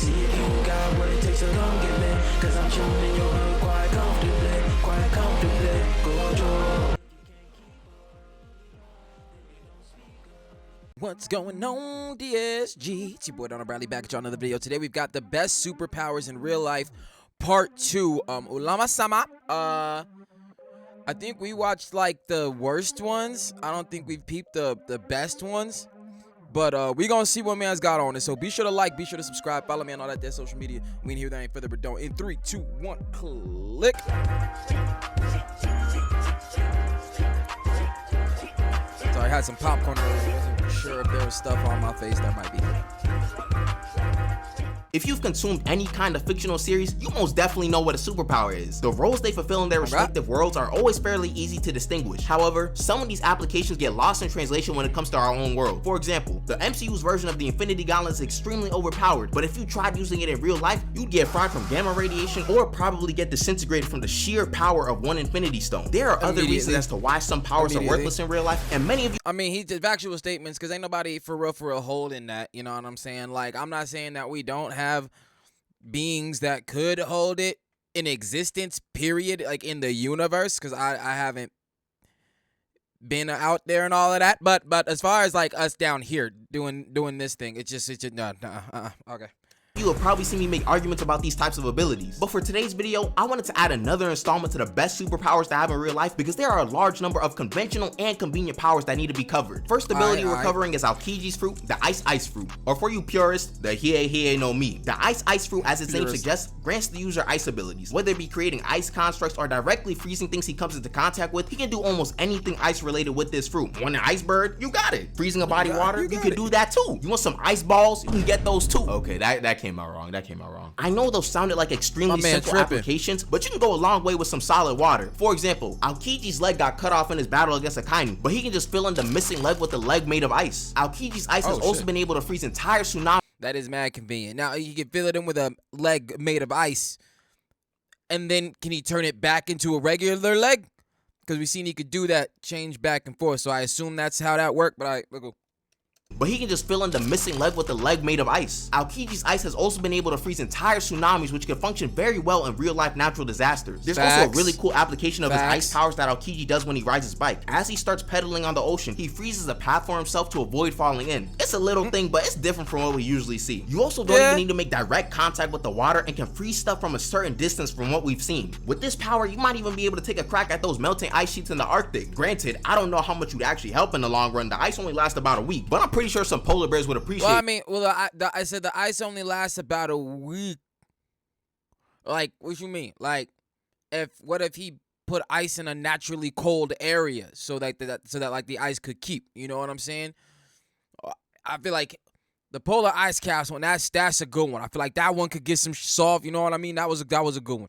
See if you got what it takes, so don't get me. Cause I'm chilling in your hood quite comfortably, Gojo. What's going on, DSG? It's your boy Darrnell Bradley back at y'all another video. Today we've got the best superpowers in real life, part 2. Olamasama. I think we watched like the worst ones. I don't think we've peeped the best ones. But we gonna see what man's got on it. So be sure to like, be sure to subscribe, follow me on all that dead social media. We ain't here, that ain't further ado. In 3, 2, 1, click. So I had some popcorn earlier. Wasn't sure if there was stuff on my face that might be. If you've consumed any kind of fictional series, you most definitely know what a superpower is. The roles they fulfill in their respective worlds are always fairly easy to distinguish. However, some of these applications get lost in translation when it comes to our own world. For example, the MCU's version of the Infinity Gauntlet is extremely overpowered, but if you tried using it in real life, you'd get fried from gamma radiation or probably get disintegrated from the sheer power of one Infinity Stone. There are other reasons as to why some powers are worthless in real life, and many of you— I mean, he did factual statements because ain't nobody for real holding that, you know what I'm saying? Like, I'm not saying that we don't have beings that could hold it in existence, period, like in the universe, because I haven't been out there and all of that, but as far as like us down here doing this thing, it's just no, okay. You will probably see me make arguments about these types of abilities. But for today's video, I wanted to add another installment to the best superpowers to have in real life because there are a large number of conventional and convenient powers that need to be covered. First ability we're covering is Aokiji's fruit, the Ice fruit. Or for you purists, the Hiei no Mi. The Ice fruit, as its name suggests, grants the user ice abilities. Whether it be creating ice constructs or directly freezing things he comes into contact with, he can do almost anything ice related with this fruit. Want an ice bird? You got it. Freezing a body water? You can do that too. You want some ice balls? You can get those too. Okay, that came out wrong. I know those sounded like extremely simple applications, but you can go a long way with some solid water. For example, Aokiji's leg got cut off in his battle against Akainu, but he can just fill in the missing leg with a leg made of ice. Aokiji's ice has also been able to freeze entire tsunamis. That is mad convenient. Now you can fill it in with a leg made of ice, and then can he turn it back into a regular leg? Because we've seen he could do that, change back and forth. So I assume that's how that worked. But But he can just fill in the missing leg with a leg made of ice. Aokiji's ice has also been able to freeze entire tsunamis, which can function very well in real-life natural disasters. There's also a really cool application of his ice powers that Aokiji does when he rides his bike. As he starts pedaling on the ocean, he freezes a path for himself to avoid falling in. It's a little thing, but it's different from what we usually see. You also don't even need to make direct contact with the water and can freeze stuff from a certain distance from what we've seen. With this power, you might even be able to take a crack at those melting ice sheets in the Arctic. Granted, I don't know how much you'd actually help in the long run. The ice only lasts about a week, but I'm pretty sure some polar bears would appreciate. Well, I mean, I said the ice only lasts about a week. Like, what you mean? Like, what if he put ice in a naturally cold area so that like the ice could keep? You know what I'm saying? I feel like the polar ice caps one, that's a good one. I feel like that one could get some soft. You know what I mean? That was a good one.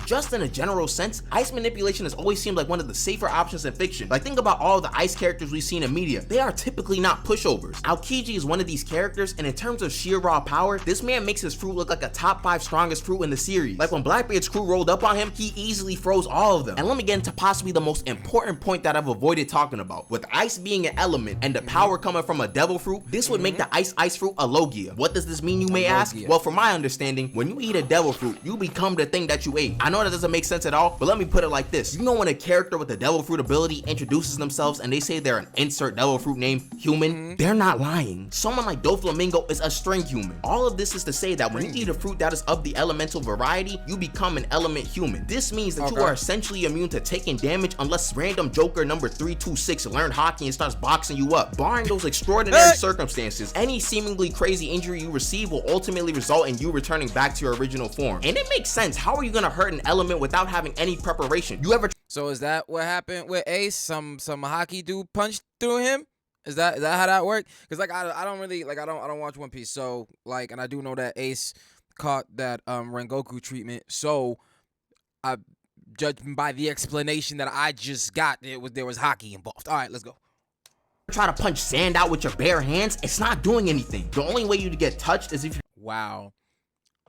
Just in a general sense, ice manipulation has always seemed like one of the safer options in fiction. Like, think about all the ice characters we've seen in media. They are typically not pushovers. Aokiji is one of these characters, and in terms of sheer raw power, this man makes his fruit look like a top 5 strongest fruit in the series. Like, when Blackbeard's crew rolled up on him, he easily froze all of them. And let me get into possibly the most important point that I've avoided talking about. With ice being an element and the power coming from a devil fruit, this would make the ice fruit a Logia. What does this mean, you may ask? Well, from my understanding, when you eat a devil fruit, you become the thing that you ate. I know that doesn't make sense at all, but let me put it like this. You know when a character with a devil fruit ability introduces themselves and they say they're an insert devil fruit name human? They're not lying. Someone like Doflamingo is a string human. All of this is to say that when you eat a fruit that is of the elemental variety, you become an element human. This means that you are essentially immune to taking damage unless random Joker number 326 learned hockey and starts boxing you up. Barring those extraordinary circumstances, any seemingly crazy injury you receive will ultimately result in you returning back to your original form. And it makes sense. How are you gonna hurt an element without having any preparation? You ever— So is that what happened with Ace? Some hockey dude punched through him? Is that how that worked? Because like I don't really like I don't watch One Piece, so like, and I do know that Ace caught that Rengoku treatment. So I judging by the explanation that I just got, there was hockey involved. All right, let's go. Try to punch sand out with your bare hands, it's not doing anything. The only way you to get touched is if you— Wow.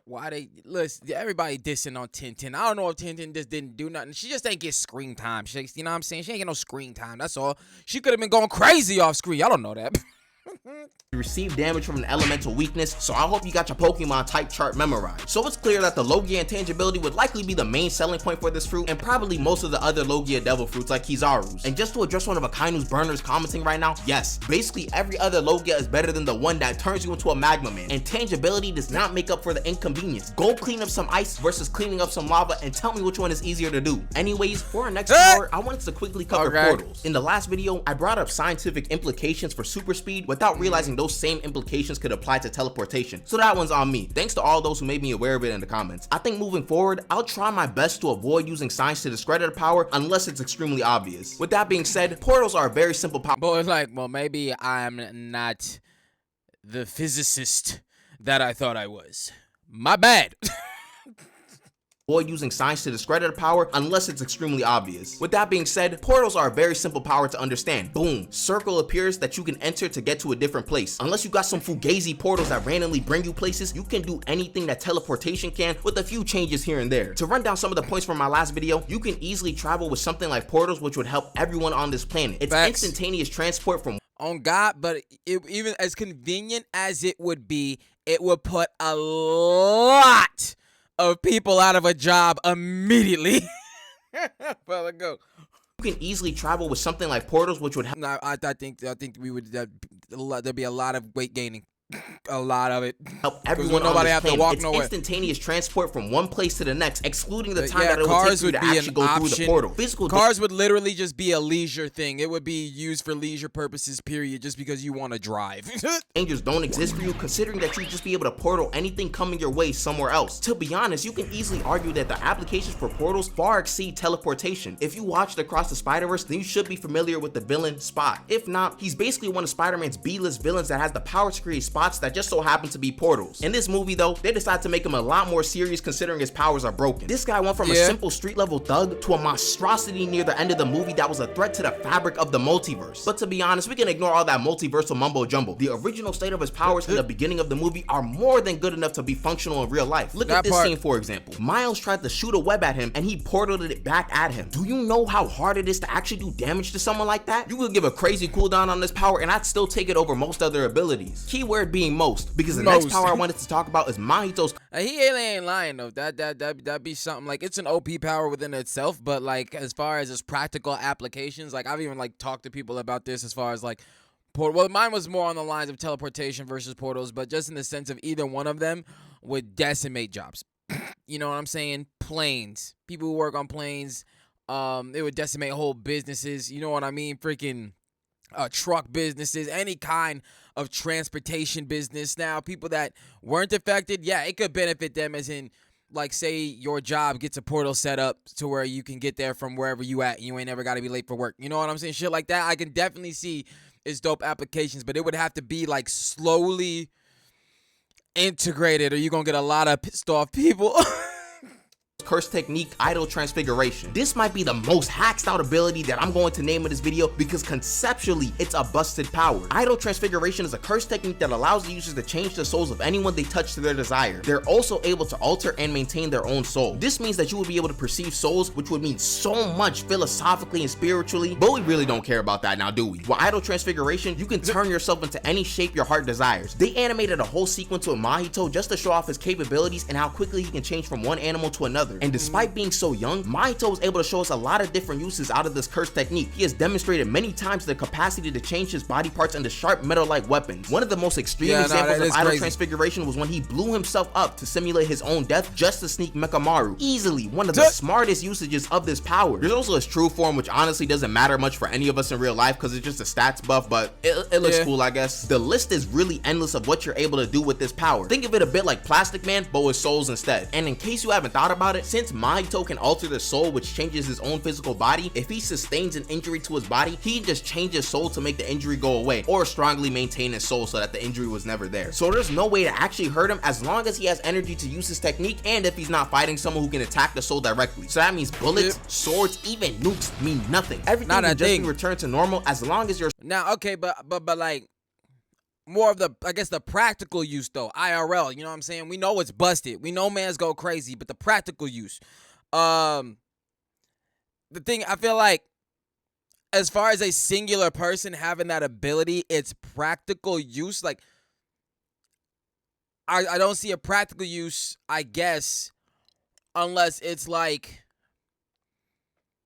Why they listen? Everybody dissing on Tintin. I don't know if Tintin just didn't do nothing. She just ain't get screen time. You know what I'm saying? She ain't get no screen time. That's all. She could have been going crazy off screen. Y'all don't know that. receive damage from an elemental weakness, so I hope you got your Pokemon type chart memorized. So it's clear that the Logia intangibility would likely be the main selling point for this fruit, and probably most of the other Logia devil fruits like Kizaru's. And just to address one of Akainu's burners commenting right now, yes, basically every other Logia is better than the one that turns you into a Magma Man. Intangibility does not make up for the inconvenience. Go clean up some ice versus cleaning up some lava and tell me which one is easier to do. Anyways, for our next power, I wanted to quickly cover portals. In the last video, I brought up scientific implications for super speed without realizing those same implications could apply to teleportation. So that one's on me. Thanks to all those who made me aware of it in the comments. I think moving forward, I'll try my best to avoid using science to discredit a power unless it's extremely obvious. With that being said, portals are a very simple power. But it's like, well, maybe I'm not the physicist that I thought I was. My bad. Avoid using science to discredit a power unless it's extremely obvious. With that being said, portals are a very simple power to understand. Boom, circle appears that you can enter to get to a different place. Unless you got some fugazi portals that randomly bring you places, you can do anything that teleportation can with a few changes here and there. To run down some of the points from my last video, you can easily travel with something like portals, which would help everyone on this planet. It's instantaneous transport from on God, but even as convenient as it would be, it would put a lot of people out of a job immediately. Well, go. You can easily travel with something like portals, which would help. No, I think we would there'd be a lot of weight gaining. A lot of it. Help everyone nobody on have this to plane. walk It's nowhere. Instantaneous transport from one place to the next, excluding the time Yeah, that it would take cars you would to be actually an go through the option. portal. Physical Cars would literally just be a leisure thing. It would be used for leisure purposes, period, just because you want to drive. dangers don't exist for you, considering that you'd just be able to portal anything coming your way somewhere else. To be honest, you can easily argue that the applications for portals far exceed teleportation. If you watched Across the Spider-Verse, then you should be familiar with the villain Spot. If not, he's basically one of Spider-Man's B-list villains that has the power to create spots that just so happen to be portals. In this movie though, they decided to make him a lot more serious considering his powers are broken. This guy went from a simple street level thug to a monstrosity near the end of the movie that was a threat to the fabric of the multiverse. But to be honest, we can ignore all that multiversal mumbo jumbo. The original state of his powers in the beginning of the movie are more than good enough to be functional in real life. Look at this scene for example. Miles tried to shoot a web at him and he portaled it back at him. Do you know how hard it is to actually do damage to someone like that? You could give a crazy cooldown on this power and I'd still take it over most other abilities. Keyword being most, because the next power I wanted to talk about is Mahito's. He really ain't lying though. That'd be something like, it's an OP power within itself, but like as far as its practical applications, like I've even like talked to people about this as far as like well, mine was more on the lines of teleportation versus portals, but just in the sense of either one of them would decimate jobs. You know what I'm saying? Planes, people who work on planes, it would decimate whole businesses. You know what I mean? Freaking truck businesses, any kind of transportation business. Now, people that weren't affected, yeah, it could benefit them, as in, like, say your job gets a portal set up to where you can get there from wherever you at. You ain't never got to be late for work. You know what I'm saying? Shit like that, I can definitely see its dope applications, but it would have to be, like, slowly integrated, or you're going to get a lot of pissed off people. Curse technique, idle transfiguration. This might be the most hacked out ability that I'm going to name in this video because conceptually it's a busted power. Idle transfiguration is a curse technique that allows the users to change the souls of anyone they touch to their desire. They're also able to alter and maintain their own soul. This means that you will be able to perceive souls, which would mean so much philosophically and spiritually, but we really don't care about that now, do we? With idle transfiguration, you can turn yourself into any shape your heart desires. They animated a whole sequence with Mahito just to show off his capabilities and how quickly he can change from one animal to another. And despite being so young, Mahito was able to show us a lot of different uses out of this curse technique. He has demonstrated many times the capacity to change his body parts into sharp metal-like weapons. One of the most extreme examples of idle transfiguration was when he blew himself up to simulate his own death just to sneak Mekamaru. Easily one of the smartest usages of this power. There's also his true form, which honestly doesn't matter much for any of us in real life because it's just a stats buff, but it looks cool, I guess. The list is really endless of what you're able to do with this power. Think of it a bit like Plastic Man, but with souls instead. And in case you haven't thought about it, since Mahito can alter the soul, which changes his own physical body, if he sustains an injury to his body, he can just change his soul to make the injury go away, or strongly maintain his soul so that the injury was never there. So there's no way to actually hurt him as long as he has energy to use his technique, and if he's not fighting someone who can attack the soul directly. So that means bullets, swords, even nukes mean nothing. Everything can just be returned to normal as long as you're now okay, but like more of the, I guess, the practical use though, IRL, you know what I'm saying? We know it's busted. We know man's go crazy, but the practical use. The thing, I feel like as far as a singular person having that ability, its practical use, like, I don't see a practical use, I guess, unless it's like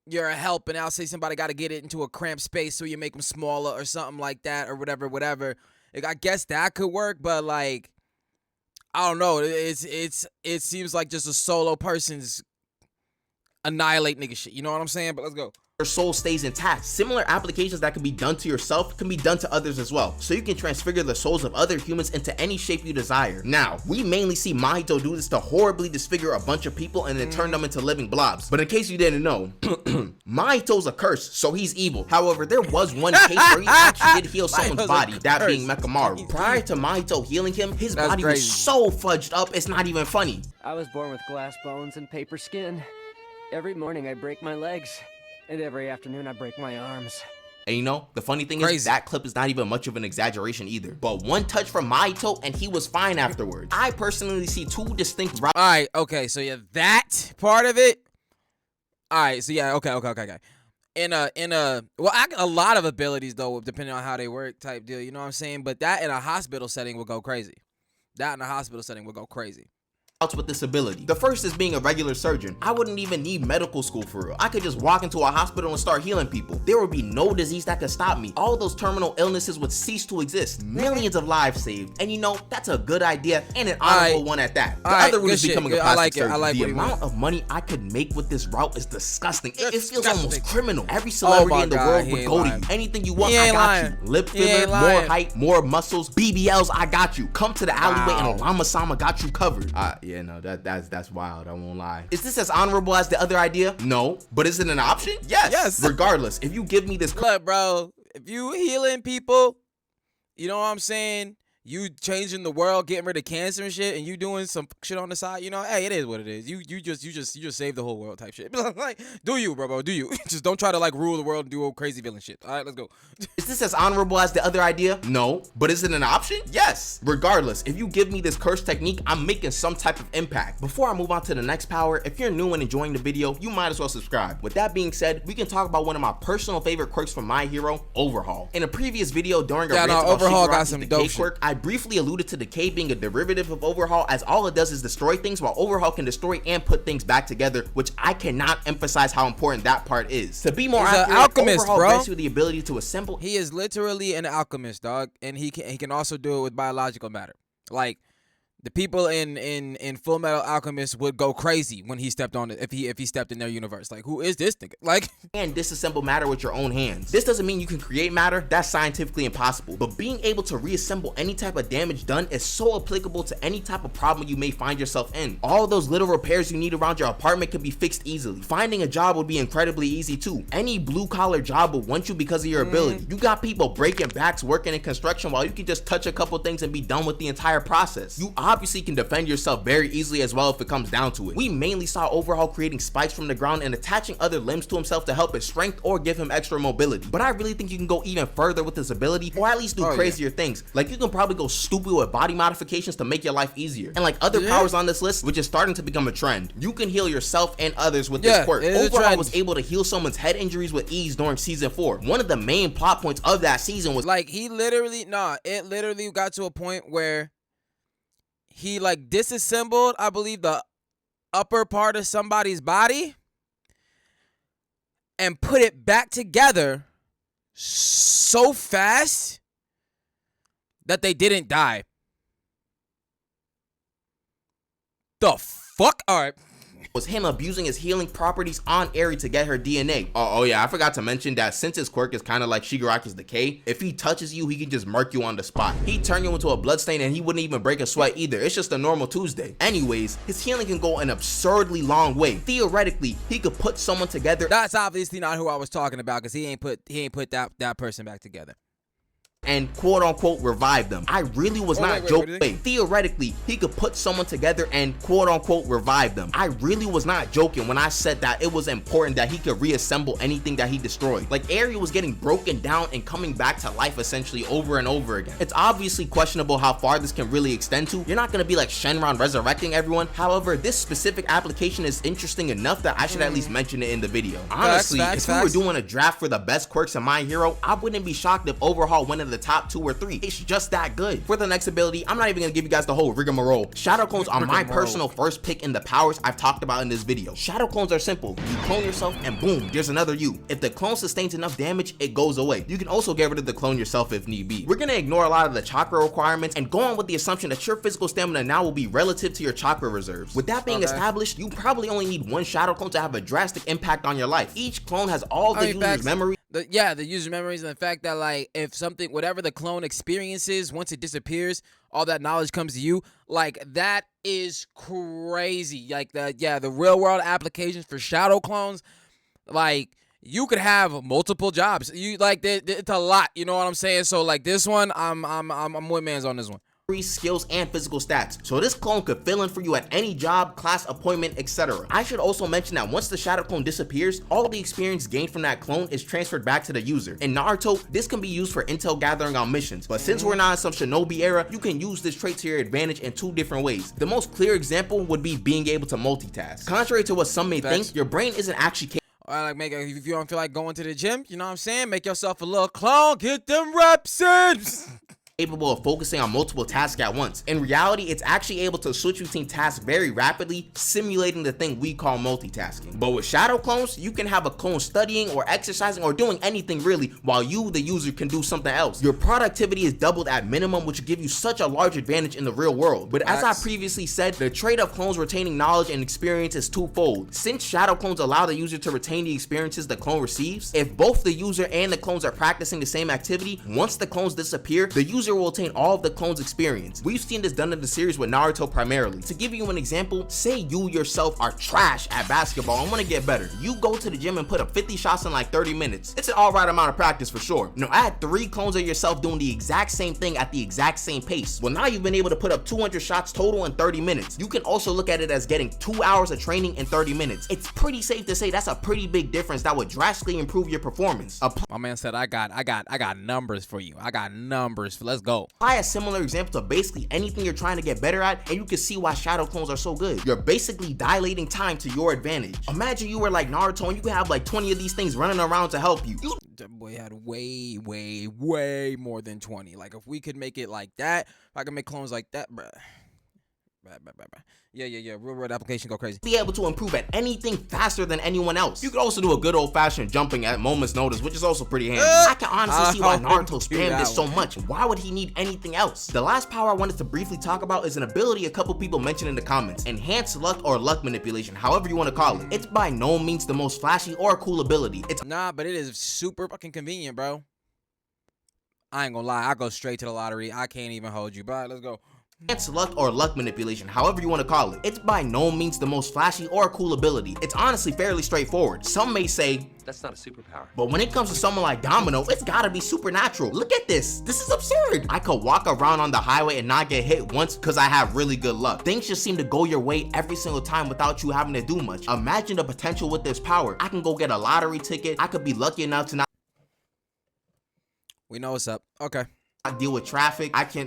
you're a help and I'll say somebody got to get it into a cramped space so you make them smaller or something like that or whatever. Like, I guess that could work, but like, I don't know. It seems like just a solo person's annihilate nigga shit. You know what I'm saying? But let's go. Your soul stays intact. Similar applications that can be done to yourself can be done to others as well. So you can transfigure the souls of other humans into any shape you desire. Now, we mainly see Mahito do this to horribly disfigure a bunch of people and then turn them into living blobs. But in case you didn't know, Mahito's a curse, so he's evil. However, there was one case where he actually did heal someone's body, that being Mekamaru. Prior to Mahito healing him, his body was so fudged up, it's not even funny. I was born with glass bones and paper skin. Every morning I break my legs. And every afternoon I break my arms. And you know, the funny thing is that clip is not even much of an exaggeration either. But one touch from Mahito and he was fine afterwards. I personally see two distinct routes. Alright, okay, so yeah, that part of it. Alright, so yeah, okay. Well, a lot of abilities though, depending on how they work type deal, you know what I'm saying? But that in a hospital setting would go crazy. With this ability. The first is being a regular surgeon. I wouldn't even need medical school for real. I could just walk into a hospital and start healing people. There would be no disease that could stop me. All those terminal illnesses would cease to exist. Millions of lives saved. And you know, that's a good idea and an honorable one at that. The other route is becoming a plastic surgeon. The amount of money I could make with this route is disgusting. It feels almost criminal. Every celebrity in the world would go to you. Anything you want, I got you. Lip filler, more height, more muscles, BBLs, I got you. Come to the alleyway and Olamasama got you covered. Yeah, no, that's wild. I won't lie. Is this as honorable as the other idea? No. But is it an option? Yes. Regardless, if you give me this. Look, bro, if you healing people, you know what I'm saying? You changing the world, getting rid of cancer and shit, and you doing some shit on the side, you know, hey, it is what it is. You just saved the whole world type shit. Like, do you, bro, do you? Just don't try to like rule the world and do crazy villain shit. All right, let's go. Is this as honorable as the other idea? No. But is it an option? Yes. Regardless, if you give me this curse technique, I'm making some type of impact. Before I move on to the next power, if you're new and enjoying the video, you might as well subscribe. With that being said, we can talk about one of my personal favorite quirks from my hero, Overhaul. In a previous video during a rant about Overhaul got some dope quirk, I briefly alluded to decay being a derivative of Overhaul, as all it does is destroy things, while Overhaul can destroy and put things back together, which I cannot emphasize how important that part is. To be more accurate, an alchemist, Overhaul bro. grants you the ability to assemble. He is literally an alchemist, dog, and he can also do it with biological matter. Like, the people in Full Metal Alchemist would go crazy when he stepped on it, if he stepped in their universe. Like, who is this nigga? Like, and disassemble matter with your own hands. This doesn't mean you can create matter, that's scientifically impossible, but being able to reassemble any type of damage done is so applicable to any type of problem you may find yourself in. All those little repairs you need around your apartment can be fixed easily. Finding a job would be incredibly easy too. Any blue collar job will want you because of your ability. You got people breaking backs working in construction while you can just touch a couple things and be done with the entire process. You obviously can defend yourself very easily as well if it comes down to it. We mainly saw Overhaul creating spikes from the ground and attaching other limbs to himself to help his strength or give him extra mobility. But I really think you can go even further with this ability, or at least do crazier things. Like, you can probably go stupid with body modifications to make your life easier. And like other powers on this list, which is starting to become a trend, you can heal yourself and others with this quirk. Overhaul was able to heal someone's head injuries with ease during season 4. One of the main plot points of that season was like, it literally got to a point where he like disassembled, I believe, the upper part of somebody's body and put it back together so fast that they didn't die. The fuck? All right. Was him abusing his healing properties on Eri to get her DNA. Oh yeah, I forgot to mention that since his quirk is kind of like Shigaraki's decay, if he touches you, he can just murk you on the spot. He'd turn you into a bloodstain and he wouldn't even break a sweat either. It's just a normal Tuesday. Anyways, his healing can go an absurdly long way. Theoretically, he could put someone together. That's obviously not who I was talking about, because he ain't put that person back together. and quote unquote revive them. I really was not joking. Theoretically, he could put someone together and quote unquote revive them. I really was not joking when I said that it was important that he could reassemble anything that he destroyed. Like, area was getting broken down and coming back to life essentially over and over again. It's obviously questionable how far this can really extend to. You're not gonna be like Shenron resurrecting everyone. However, this specific application is interesting enough that I should at least mention it in the video. Honestly, if we were doing a draft for the best quirks in My Hero, I wouldn't be shocked if Overhaul went in the top 2 or 3. It's just that good. For the next ability, I'm not even gonna give you guys the whole rigmarole. Shadow clones are my personal first pick in the powers I've talked about in this video. Shadow clones are simple. You clone yourself and boom, there's another you. If the clone sustains enough damage, it goes away. You can also get rid of the clone yourself if need be. We're gonna ignore a lot of the chakra requirements and go on with the assumption that your physical stamina now will be relative to your chakra reserves. With that being established, you probably only need 1 shadow clone to have a drastic impact on your life. Each clone has all the user's memory. The user memories, and the fact that, like, if something, whatever the clone experiences, once it disappears, all that knowledge comes to you. Like, that is crazy. Like, the real world applications for shadow clones, like, you could have multiple jobs. You like, it's a lot. You know what I'm saying? So, like, this one, I'm with mans on this one. Skills and physical stats, so this clone could fill in for you at any job, class, appointment, etc. I should also mention that once the shadow clone disappears, all the experience gained from that clone is transferred back to the user. In Naruto, this can be used for intel gathering on missions, but since we're not in some shinobi era, you can use this trait to your advantage in 2 different ways. The most clear example would be being able to multitask. Contrary to what some may think, your brain isn't actually capable. Like, if you don't feel like going to the gym, you know what I'm saying, make yourself a little clone, get them reps in. Capable of focusing on multiple tasks at once. In reality, it's actually able to switch between tasks very rapidly, simulating the thing we call multitasking. But with shadow clones, you can have a clone studying or exercising or doing anything really, while you, the user, can do something else. Your productivity is doubled at minimum, which will give you such a large advantage in the real world. But as I previously said, the trait of clones retaining knowledge and experience is twofold. Since shadow clones allow the user to retain the experiences the clone receives, if both the user and the clones are practicing the same activity, once the clones disappear, the user will attain all of the clones' experience. We've seen this done in the series with Naruto primarily. To give you an example, say you yourself are trash at basketball and want to get better. You go to the gym and put up 50 shots in like 30 minutes. It's an alright amount of practice for sure. Now add 3 clones of yourself doing the exact same thing at the exact same pace. Well, now you've been able to put up 200 shots total in 30 minutes. You can also look at it as getting 2 hours of training in 30 minutes. It's pretty safe to say that's a pretty big difference that would drastically improve your performance. My man said, I got numbers for you. I got numbers. Let's go. Apply a similar example to basically anything you're trying to get better at, and you can see why shadow clones are so good. You're basically dilating time to your advantage. Imagine you were like Naruto and you could have like 20 of these things running around to help you. That boy had way more than 20. Like, if we could make it like that, if I could make clones like that, bruh. Yeah. Real world application go crazy. Be able to improve at anything faster than anyone else. You could also do a good old-fashioned jumping at moment's notice, which is also pretty handy. I can honestly see why Naruto spammed this so much. Why would he need anything else? The last power I wanted to briefly talk about is an ability a couple people mentioned in the comments. Enhanced luck or luck manipulation, however you want to call it. It's by no means the most flashy or cool ability. It's but it is super fucking convenient, bro. I ain't gonna lie, I go straight to the lottery. I can't even hold you, bro. Let's go. Enhanced luck or luck manipulation, however you want to call it. It's by no means the most flashy or cool ability. It's honestly fairly straightforward. Some may say, that's not a superpower. But when it comes to someone like Domino, it's gotta be supernatural. Look at this. This is absurd. I could walk around on the highway and not get hit once because I have really good luck. Things just seem to go your way every single time without you having to do much. Imagine the potential with this power. I can go get a lottery ticket. I could be lucky enough to not. We know what's up. Okay. I deal with traffic. I can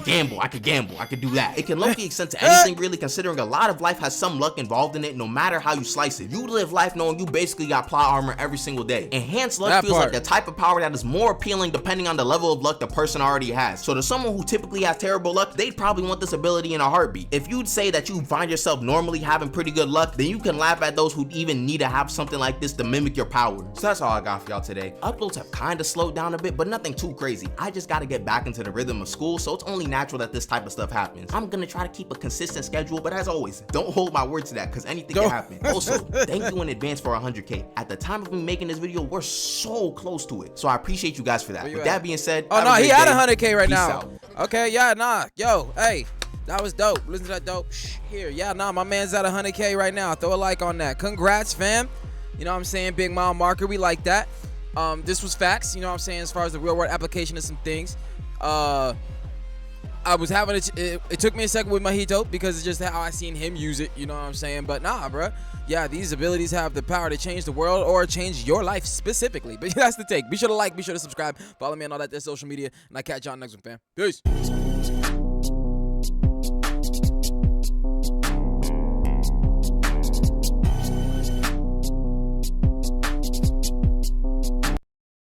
gamble. I can do that. It can low-key extend to anything really, considering a lot of life has some luck involved in it, no matter how you slice it. You live life knowing you basically got plot armor every single day. Enhanced luck feels like the type of power that is more appealing depending on the level of luck the person already has. So to someone who typically has terrible luck, they'd probably want this ability in a heartbeat. If you'd say that you find yourself normally having pretty good luck, then you can laugh at those who even need to have something like this to mimic your power. So that's all I got for y'all today. Uploads have kind of slowed down a bit, but nothing too crazy. I just gotta get back into the rhythm of school, so it's only natural that this type of stuff happens. I'm gonna try to keep a consistent schedule, but as always, don't hold my word to that because anything can happen. Also, thank you in advance for 100K. At the time of me making this video, we're so close to it, so I appreciate you guys for that. With that being said, oh no, he had 100K right now. Okay, yeah, nah, yo, hey, that was dope. Listen to that dope. Here, yeah, nah, my man's at 100K right now. Throw a like on that. Congrats, fam. You know what I'm saying? Big mile marker, we like that. This was facts, you know what I'm saying, as far as the real world application of some things. I was having it took me a second with Mahito because it's just how I seen him use it, you know what I'm saying? But nah, bruh. Yeah, these abilities have the power to change the world or change your life specifically. But that's the take. Be sure to like, be sure to subscribe, follow me on all that social media, and I catch y'all next one, fam. Peace.